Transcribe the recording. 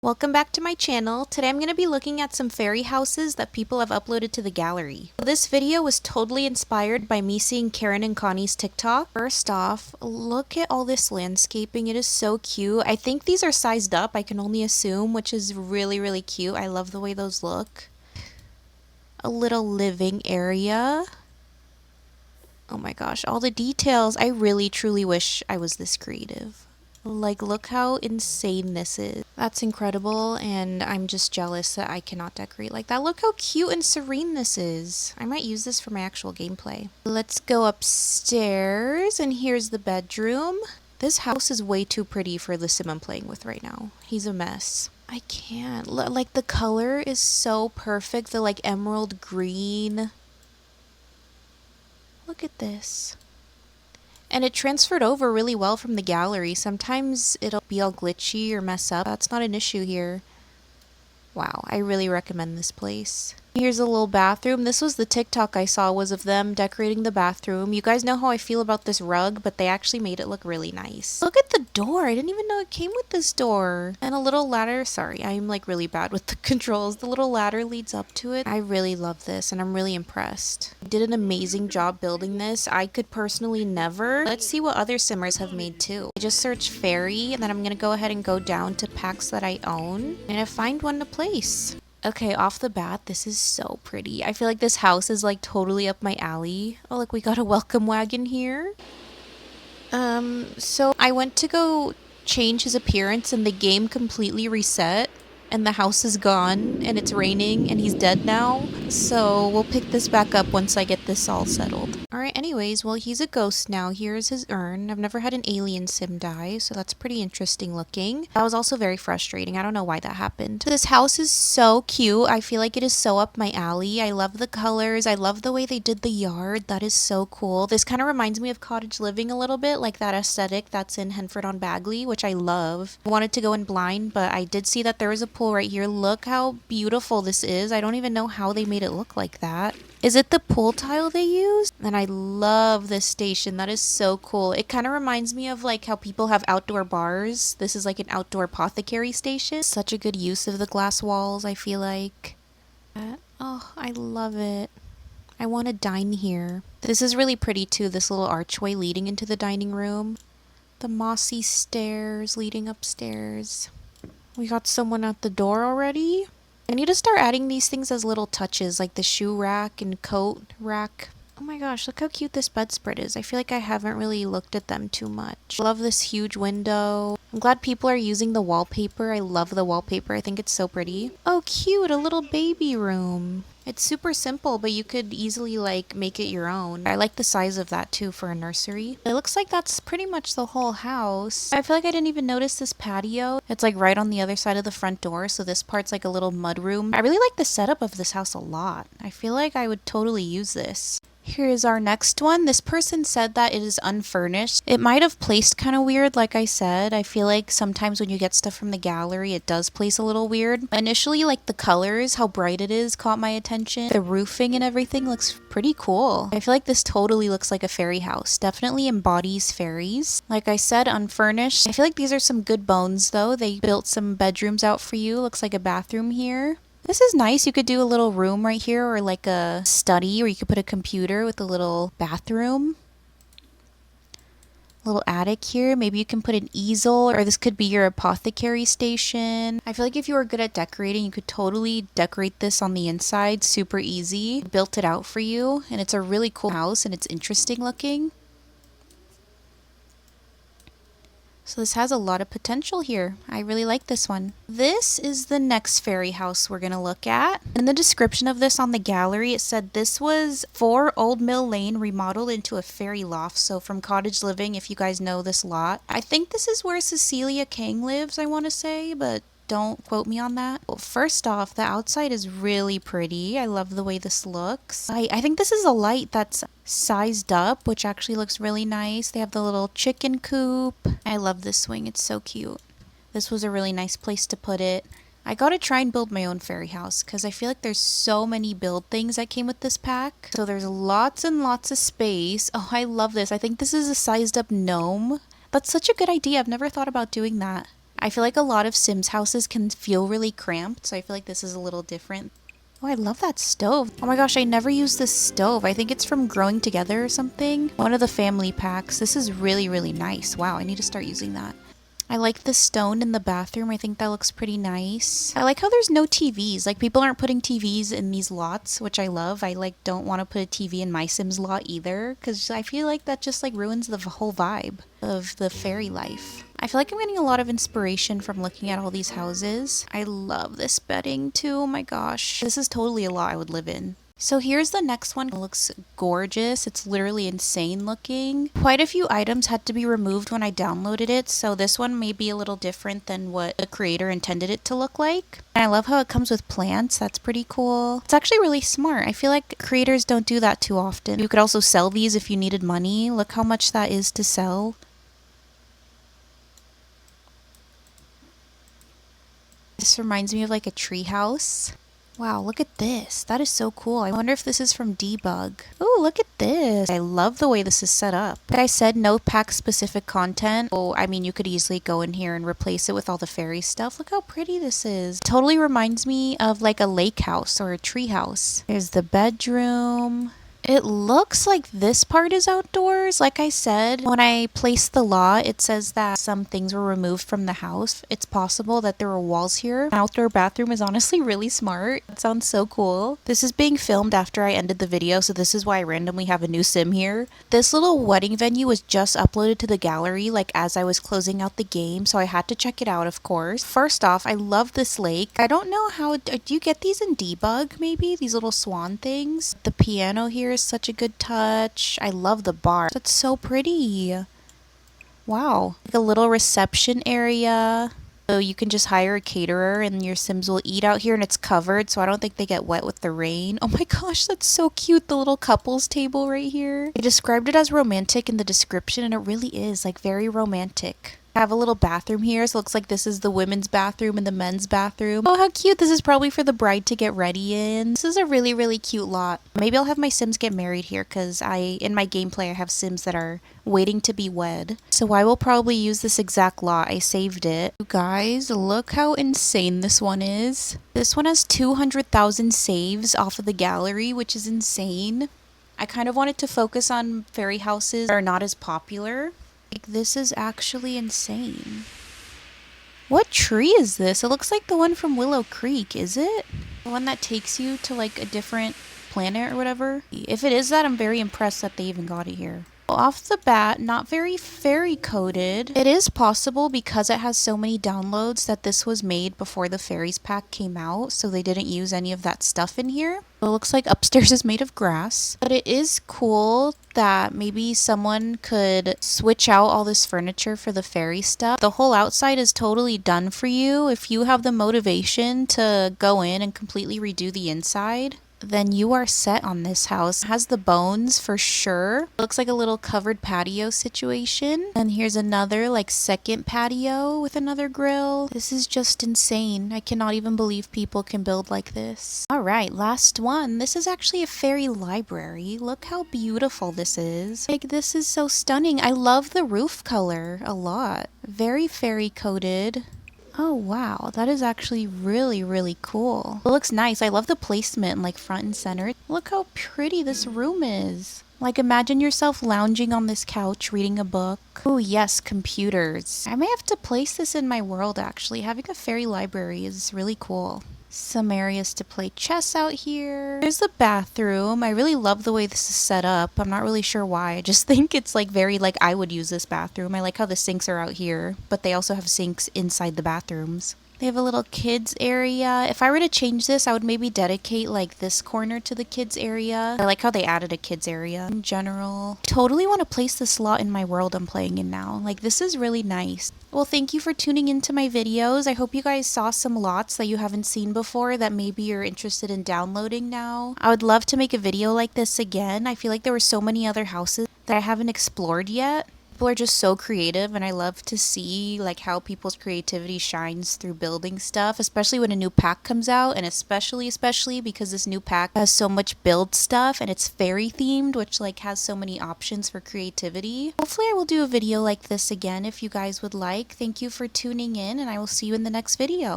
Welcome back to my channel. Today I'm going to be looking at some fairy houses that people have uploaded to the gallery. This video was totally inspired by me seeing Karen and Connie's TikTok. First off, look at all this landscaping. It is so cute. I think these are sized up, I can only assume, which is really cute. I love the way those look. A little living area. Oh my gosh, all the details. I really truly wish I was this creative. Like, look how insane this is. That's incredible, and I'm just jealous that I cannot decorate like that. Look how cute and serene this is. I might use this for my actual gameplay. Let's go upstairs, and here's the bedroom. This house is way too pretty for the sim I'm playing with right now. He's a mess. I can't. Like, the color is so perfect. The, like, emerald green. Look at this. And it transferred over really well from the gallery. Sometimes it'll be all glitchy or mess up. That's not an issue here. Wow, I really recommend this place. Here's a little bathroom. This was the TikTok I saw, was of them decorating the bathroom. You guys know how I feel about this rug, but they actually made it look really nice. Look at the door. I didn't even know it came with this door. And a little ladder. Sorry, I'm like really bad with the controls. The little ladder leads up to it. I really love this and I'm really impressed. You did an amazing job building this. I could personally never. Let's see what other simmers have made too. I just searched fairy and then I'm gonna go ahead and go down to packs that I own and I find one to place. Okay, off the bat, this is so pretty. I feel like this house is like totally up my alley. Oh, look, we got a welcome wagon here. So I went to go change his appearance and the game completely reset and the house is gone and it's raining and he's dead now. So we'll pick this back up once I get this all settled. Alright, anyways, well, he's a ghost now. Here's his urn. I've never had an alien sim die, so that's pretty interesting looking. That was also very frustrating. I don't know why that happened. This house is so cute. I feel like it is so up my alley. I love the colors. I love the way they did the yard. That is so cool. This kind of reminds me of cottage living a little bit, like that aesthetic that's in Henford on Bagley, which I love. I wanted to go in blind, but I did see that there was a pool right here. Look how beautiful this is. I don't even know how they made it look like that. Is it the pool tile they used? And I love this station. That is so cool. It kind of reminds me of like how people have outdoor bars. This is like an outdoor apothecary station. Such a good use of the glass walls, I feel like. Oh, I love it. I want to dine here. This is really pretty too, this little archway leading into the dining room. The mossy stairs leading upstairs. We got someone at the door already. I need to start adding these things as little touches, like the shoe rack and coat rack. Oh my gosh, look how cute this bedspread is. I feel like I haven't really looked at them too much. Love this huge window. I'm glad people are using the wallpaper. I love the wallpaper. I think it's so pretty. Oh, cute, a little baby room. It's super simple, but you could easily like make it your own. I like the size of that too for a nursery. It looks like that's pretty much the whole house. I feel like I didn't even notice this patio. It's like right on the other side of the front door, so this part's like a little mud room. I really like the setup of this house a lot. I feel like I would totally use this. Here's our next one. This person said that it is unfurnished. It might have placed kind of weird, like I said. I feel like sometimes when you get stuff from the gallery, it does place a little weird. Initially, like the colors, how bright it is, caught my attention. The roofing and everything looks pretty cool. I feel like this totally looks like a fairy house. Definitely embodies fairies. Like I said, unfurnished. I feel like these are some good bones though. They built some bedrooms out for you. Looks like a bathroom here. This is nice. You could do a little room right here or like a study, or you could put a computer with a little bathroom. Little attic here. Maybe you can put an easel, or this could be your apothecary station. I feel like if you were good at decorating, you could totally decorate this on the inside. Super easy. Built it out for you, and it's a really cool house and it's interesting looking. So this has a lot of potential here. I really like this one. This is the next fairy house we're going to look at. In the description of this on the gallery, it said this was 4 Old Mill Lane remodeled into a fairy loft. So from cottage living, if you guys know this lot. I think this is where Cecilia Kang lives, I want to say, but don't quote me on that. Well, first off, the outside is really pretty. I love the way this looks. I think this is a light that's sized up, which actually looks really nice. They have the little chicken coop. I love this swing. It's so cute. This was a really nice place to put it. I gotta try and build my own fairy house because I feel like there's so many build things that came with this pack. So there's lots and lots of space. Oh, I love this. I think this is a sized up gnome. That's such a good idea. I've never thought about doing that. I feel like a lot of Sims houses can feel really cramped, so I feel like this is a little different. Oh, I love that stove. Oh my gosh, I never used this stove. I think it's from Growing Together or something. One of the family packs. This is really, really nice. Wow, I need to start using that. I like the stone in the bathroom. I think that looks pretty nice. I like how there's no TVs. Like, people aren't putting TVs in these lots, which I love. I like don't want to put a TV in my Sims lot either, because I feel like that just like ruins the whole vibe of the fairy life. I feel like I'm getting a lot of inspiration from looking at all these houses. I love this bedding too. Oh my gosh. This is totally a lot I would live in. So here's the next one. It looks gorgeous. It's literally insane looking. Quite a few items had to be removed when I downloaded it, so this one may be a little different than what the creator intended it to look like. And I love how it comes with plants. That's pretty cool. It's actually really smart. I feel like creators don't do that too often. You could also sell these if you needed money. Look how much that is to sell. This reminds me of like a tree house. Wow, look at this. That is so cool. I wonder if this is from Debug. Oh, look at this. I love the way this is set up. Like I said, no pack specific content. Oh, I mean, you could easily go in here and replace it with all the fairy stuff. Look how pretty this is. Totally reminds me of like a lake house or a tree house. There's the bedroom. It looks like this part is outdoors. Like I said, when I placed the lot, it says that some things were removed from the house. It's possible that there were walls here. An outdoor bathroom is honestly really smart. It sounds so cool. This is being filmed after I ended the video, so this is why I randomly have a new sim here. This little wedding venue was just uploaded to the gallery like as I was closing out the game, so I had to check it out, of course. First off, I love this lake. I don't know how, do you get these in Debug maybe? These little swan things? The piano here is such a good touch. I love the bar. That's so pretty. Wow. Like a little reception area. So you can just hire a caterer and your Sims will eat out here, and it's covered, so I don't think they get wet with the rain. Oh my gosh, that's so cute. The little couples table right here. I described it as romantic in the description, and it really is like very romantic. I have a little bathroom here, so it looks like this is the women's bathroom and the men's bathroom. Oh, how cute. This is probably for the bride to get ready in. This is a really, really cute lot. Maybe I'll have my Sims get married here, because in my gameplay, I have Sims that are waiting to be wed. So I will probably use this exact lot. I saved it. You guys, look how insane this one is. This one has 200,000 saves off of the gallery, which is insane. I kind of wanted to focus on fairy houses that are not as popular. Like, this is actually insane. What tree is this? It looks like the one from Willow Creek, is it? The one that takes you to like a different planet or whatever? If it is that, I'm very impressed that they even got it here. Off the bat, not very fairy coded. It is possible because it has so many downloads that this was made before the fairies pack came out, so they didn't use any of that stuff in here. It looks like upstairs is made of grass, but it is cool that maybe someone could switch out all this furniture for the fairy stuff. The whole outside is totally done for you. If you have the motivation to go in and completely redo the inside, then you are set on this house. It has the bones for sure. It looks like a little covered patio situation. And here's another like second patio with another grill. This is just insane. I cannot even believe people can build like this. All right, last one. This is actually a fairy library. Look how beautiful this is. Like, this is so stunning. I love the roof color a lot. Very fairy coded. Oh wow, that is actually really, really cool. It looks nice. I love the placement, like front and center. Look how pretty this room is. Like, imagine yourself lounging on this couch reading a book. Oh yes, computers. I may have to place this in my world actually. Having a fairy library is really cool. Some areas to play chess out here. There's the bathroom. I really love the way this is set up. I'm not really sure why. I just think it's like very like I would use this bathroom. I like how the sinks are out here, but they also have sinks inside the bathrooms. They have a little kids area. If I were to change this, I would maybe dedicate like this corner to the kids area. I like how they added a kids area in general. Totally want to place this lot in my world I'm playing in now. Like, this is really nice. Well, thank you for tuning into my videos. I hope you guys saw some lots that you haven't seen before that maybe you're interested in downloading now. I would love to make a video like this again. I feel like there were so many other houses that I haven't explored yet. People are just so creative, and I love to see like how people's creativity shines through building stuff, especially when a new pack comes out, and especially because this new pack has so much build stuff and it's fairy themed, which like has so many options for creativity. Hopefully I will do a video like this again if you guys would like. Thank you for tuning in, and I will see you in the next video.